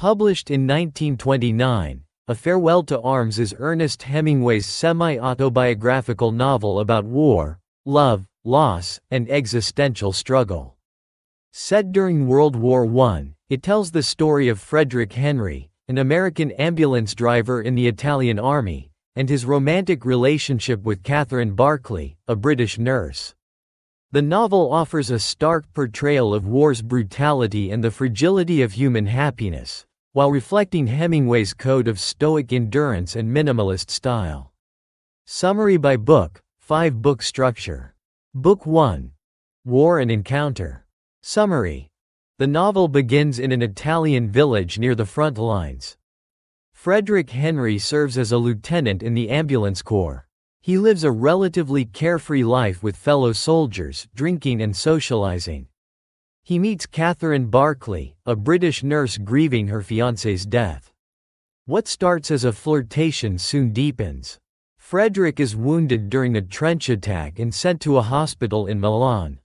Published in 1929, A Farewell to Arms is Ernest Hemingway's semi-autobiographical novel about war, love, loss, and existential struggle. Set during World War I, it tells the story of Frederick Henry, an American ambulance driver in the Italian Army, and his romantic relationship with Catherine Barclay, a British nurse. The novel offers a stark portrayal of war's brutality and the fragility of human happiness, while reflecting Hemingway's code of stoic endurance and minimalist style. Summary by book, 5-book structure. Book 1. War and Encounter. Summary. The novel begins in an Italian village near the front lines. Frederick Henry serves as a lieutenant in the ambulance corps. He lives a relatively carefree life with fellow soldiers, drinking and socializing. He meets Catherine Barclay, a British nurse grieving her fiancé's death. What starts as a flirtation soon deepens. Frederick is wounded during a trench attack and sent to a hospital in Milan.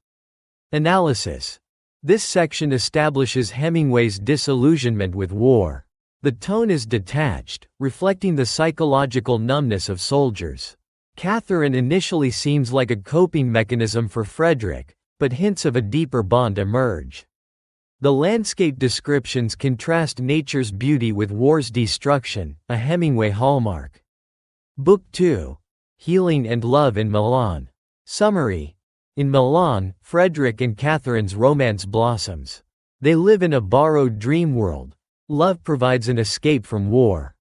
Analysis. This section establishes Hemingway's disillusionment with war. The tone is detached, reflecting the psychological numbness of soldiers. Catherine initially seems like a coping mechanism for Frederick, but hints of a deeper bond emerge. The landscape descriptions contrast nature's beauty with war's destruction, a Hemingway hallmark. Book 2. Healing and Love in Milan. Summary. In Milan, Frederick and Catherine's romance blossoms. They live in a borrowed dream world. Love provides an escape from war.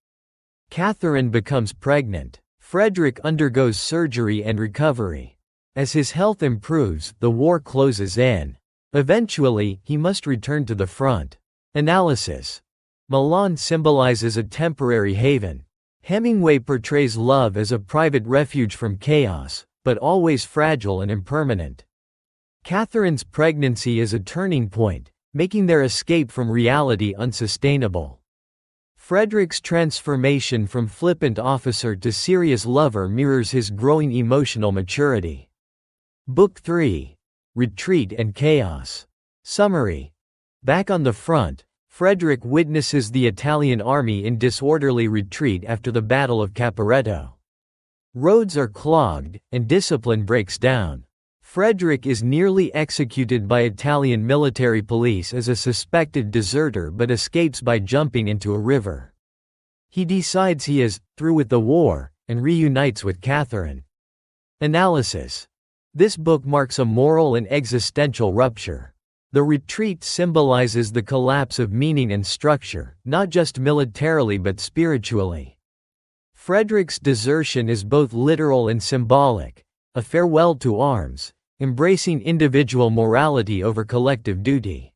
Catherine becomes pregnant. Frederick undergoes surgery and recovery. As his health improves, the war closes in. Eventually, he must return to the front. Analysis. Milan symbolizes a temporary haven. Hemingway portrays love as a private refuge from chaos, but always fragile and impermanent. Catherine's pregnancy is a turning point, making their escape from reality unsustainable. Frederick's transformation from flippant officer to serious lover mirrors his growing emotional maturity. Book 3. Retreat and Chaos. Summary. Back on the front, Frederick witnesses the Italian army in disorderly retreat after the Battle of Caporetto. Roads are clogged, and discipline breaks down. Frederick is nearly executed by Italian military police as a suspected deserter but escapes by jumping into a river. He decides he is through with the war, and reunites with Catherine. Analysis. This book marks a moral and existential rupture. The retreat symbolizes the collapse of meaning and structure, not just militarily but spiritually. Frederick's desertion is both literal and symbolic, a farewell to arms, embracing individual morality over collective duty.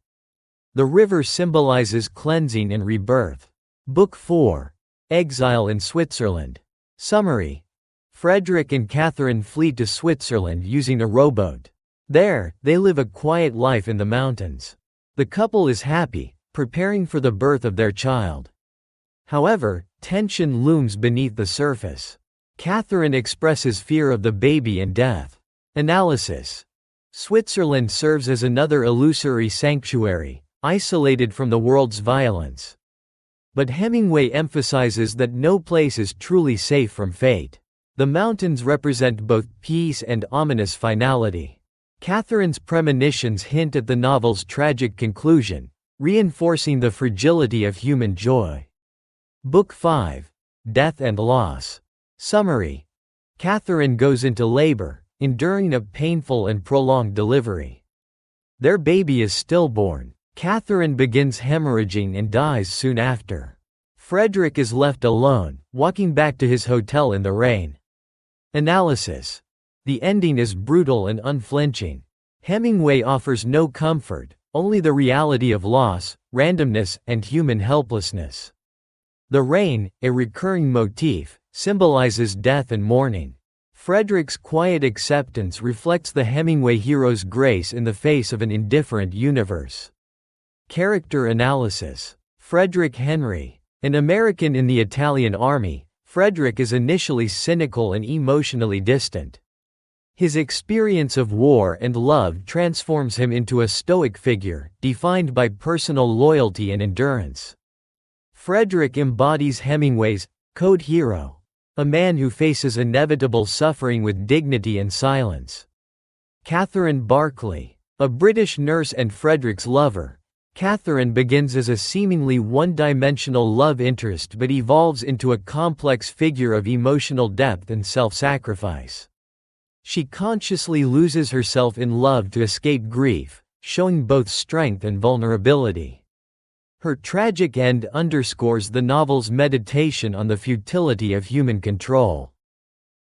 The river symbolizes cleansing and rebirth. Book 4. Exile in Switzerland. Summary. Frederick and Catherine flee to Switzerland using a rowboat. There, they live a quiet life in the mountains. The couple is happy, preparing for the birth of their child. However, tension looms beneath the surface. Catherine expresses fear of the baby and death. Analysis. Switzerland serves as another illusory sanctuary, isolated from the world's violence. But Hemingway emphasizes that no place is truly safe from fate. The mountains represent both peace and ominous finality. Catherine's premonitions hint at the novel's tragic conclusion, reinforcing the fragility of human joy. Book 5. Death and Loss. Summary. Catherine goes into labor, enduring a painful and prolonged delivery. Their baby is stillborn. Catherine begins hemorrhaging and dies soon after. Frederick is left alone, walking back to his hotel in the rain. Analysis. The ending is brutal and unflinching. Hemingway offers no comfort, only the reality of loss, randomness, and human helplessness. The rain, a recurring motif, symbolizes death and mourning. Frederick's quiet acceptance reflects the Hemingway hero's grace in the face of an indifferent universe. Character analysis. Frederick Henry. An American in the Italian army, Frederick is initially cynical and emotionally distant. His experience of war and love transforms him into a stoic figure, defined by personal loyalty and endurance. Frederick embodies Hemingway's code hero, a man who faces inevitable suffering with dignity and silence. Catherine Barclay, a British nurse and Frederick's lover, Catherine begins as a seemingly one-dimensional love interest but evolves into a complex figure of emotional depth and self-sacrifice. She consciously loses herself in love to escape grief, showing both strength and vulnerability. Her tragic end underscores the novel's meditation on the futility of human control.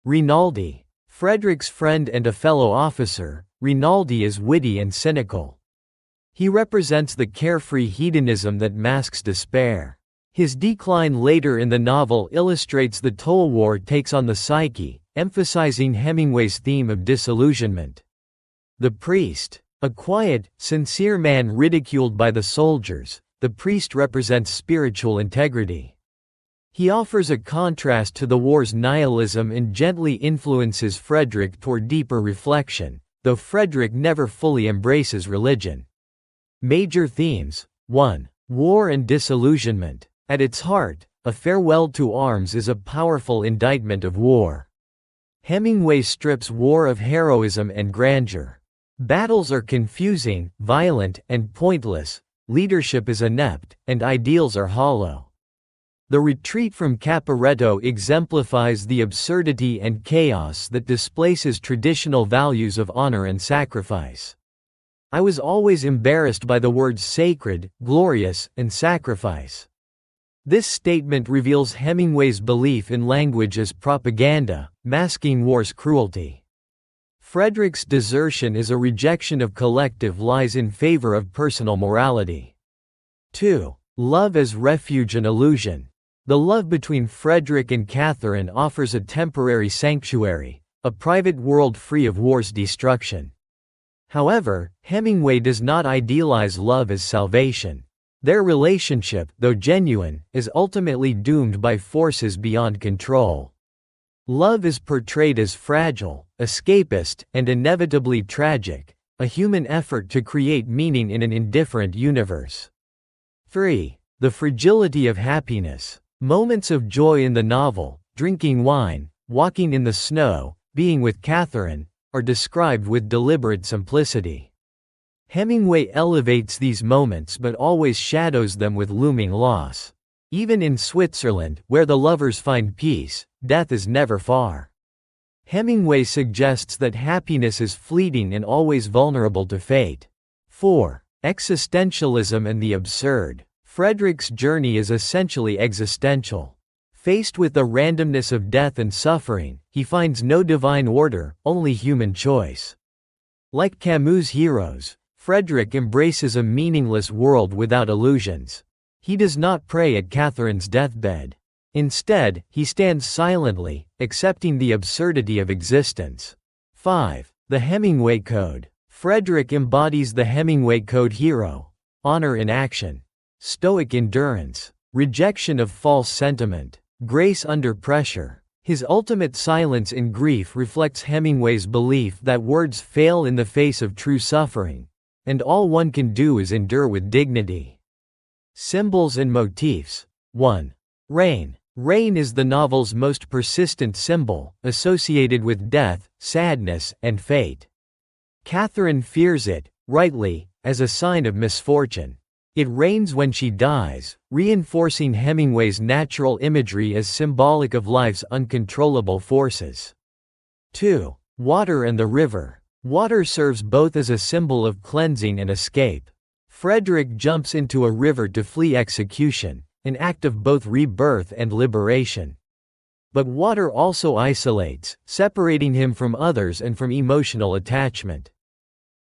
Rinaldi, Frederick's friend and a fellow officer, Rinaldi is witty and cynical. He represents the carefree hedonism that masks despair. His decline later in the novel illustrates the toll war takes on the psyche, emphasizing Hemingway's theme of disillusionment. The priest, a quiet, sincere man ridiculed by the soldiers, the priest represents spiritual integrity. He offers a contrast to the war's nihilism and gently influences Frederick toward deeper reflection, though Frederick never fully embraces religion. Major themes: 1. War and disillusionment. At its heart, A Farewell to Arms is a powerful indictment of war. Hemingway strips war of heroism and grandeur. Battles are confusing, violent, and pointless, leadership is inept, and ideals are hollow. The retreat from Caporetto exemplifies the absurdity and chaos that displaces traditional values of honor and sacrifice. I was always embarrassed by the words sacred, glorious, and sacrifice. This statement reveals Hemingway's belief in language as propaganda, masking war's cruelty. Frederick's desertion is a rejection of collective lies in favor of personal morality. 2. Love as refuge and illusion. The love between Frederick and Catherine offers a temporary sanctuary, a private world free of war's destruction. However, Hemingway does not idealize love as salvation. Their relationship, though genuine, is ultimately doomed by forces beyond control. Love is portrayed as fragile, escapist, and inevitably tragic, a human effort to create meaning in an indifferent universe. 3. The fragility of happiness. Moments of joy in the novel, drinking wine, walking in the snow, being with Catherine, are described with deliberate simplicity. Hemingway elevates these moments but always shadows them with looming loss. Even in Switzerland, where the lovers find peace, death is never far. Hemingway suggests that happiness is fleeting and always vulnerable to fate. 4. Existentialism and the absurd. Frederick's journey is essentially existential. Faced with the randomness of death and suffering, he finds no divine order, only human choice. Like Camus' heroes, Frederick embraces a meaningless world without illusions. He does not pray at Catherine's deathbed. Instead, he stands silently, accepting the absurdity of existence. 5. The Hemingway Code. Frederick embodies the Hemingway Code hero: honor in action, stoic endurance, rejection of false sentiment, grace under pressure. His ultimate silence in grief reflects Hemingway's belief that words fail in the face of true suffering, and all one can do is endure with dignity. Symbols and motifs. 1. Rain. Rain is the novel's most persistent symbol, associated with death, sadness, and fate. Catherine fears it, rightly, as a sign of misfortune. It rains when she dies, reinforcing Hemingway's natural imagery as symbolic of life's uncontrollable forces. 2. Water and the river. Water serves both as a symbol of cleansing and escape. Frederick jumps into a river to flee execution, an act of both rebirth and liberation. But water also isolates, separating him from others and from emotional attachment.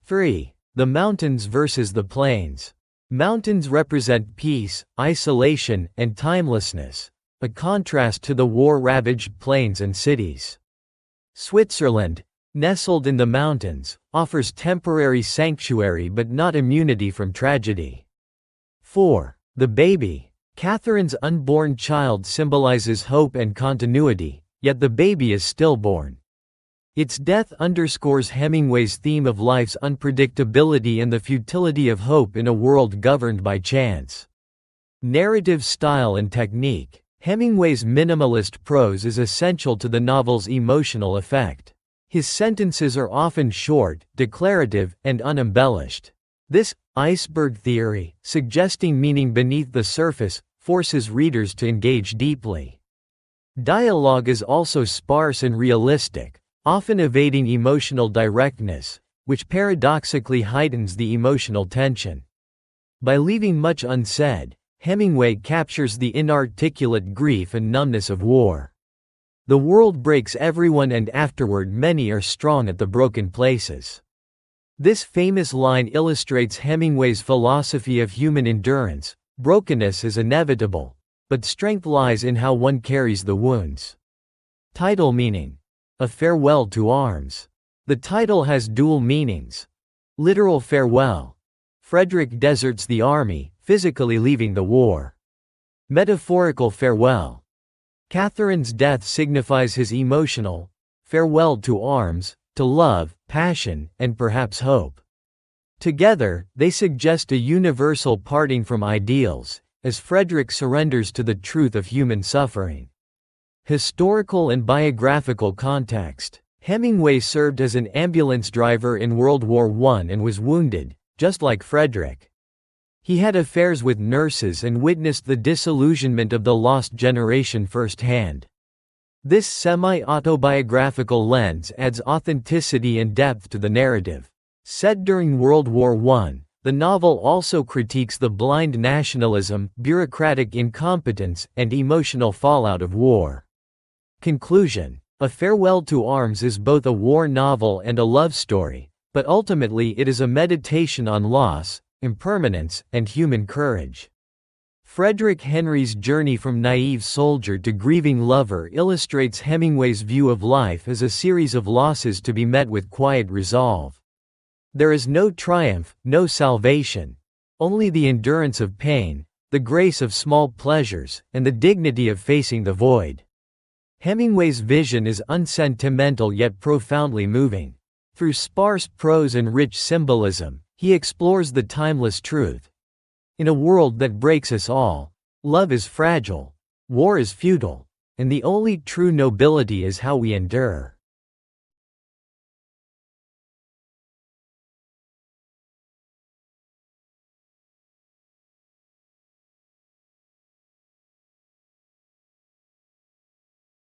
3. The mountains versus the plains. Mountains represent peace, isolation, and timelessness, a contrast to the war-ravaged plains and cities. Switzerland, nestled in the mountains, offers temporary sanctuary but not immunity from tragedy. 4. The baby. Catherine's unborn child symbolizes hope and continuity, yet the baby is stillborn. Its death underscores Hemingway's theme of life's unpredictability and the futility of hope in a world governed by chance. Narrative style and technique. Hemingway's minimalist prose is essential to the novel's emotional effect. His sentences are often short, declarative, and unembellished. This iceberg theory, suggesting meaning beneath the surface, forces readers to engage deeply. Dialogue is also sparse and realistic, often evading emotional directness, which paradoxically heightens the emotional tension. By leaving much unsaid, Hemingway captures the inarticulate grief and numbness of war. The world breaks everyone and afterward many are strong at the broken places. This famous line illustrates Hemingway's philosophy of human endurance. Brokenness is inevitable, but strength lies in how one carries the wounds. Title meaning: A Farewell to Arms. The title has dual meanings. Literal farewell. Frederick deserts the army, physically leaving the war. Metaphorical farewell. Catherine's death signifies his emotional farewell to arms, to love, passion, and perhaps hope. Together, they suggest a universal parting from ideals, as Frederick surrenders to the truth of human suffering. Historical and biographical context. Hemingway served as an ambulance driver in World War I and was wounded, just like Frederick. He had affairs with nurses and witnessed the disillusionment of the lost generation firsthand. This semi-autobiographical lens adds authenticity and depth to the narrative. Set during World War I, the novel also critiques the blind nationalism, bureaucratic incompetence, and emotional fallout of war. Conclusion: A Farewell to Arms is both a war novel and a love story, but ultimately it is a meditation on loss, impermanence, and human courage. Frederick Henry's journey from naive soldier to grieving lover illustrates Hemingway's view of life as a series of losses to be met with quiet resolve. There is no triumph, no salvation. Only the endurance of pain, the grace of small pleasures, and the dignity of facing the void. Hemingway's vision is unsentimental yet profoundly moving. Through sparse prose and rich symbolism, he explores the timeless truth. In a world that breaks us all, love is fragile, war is futile, and the only true nobility is how we endure.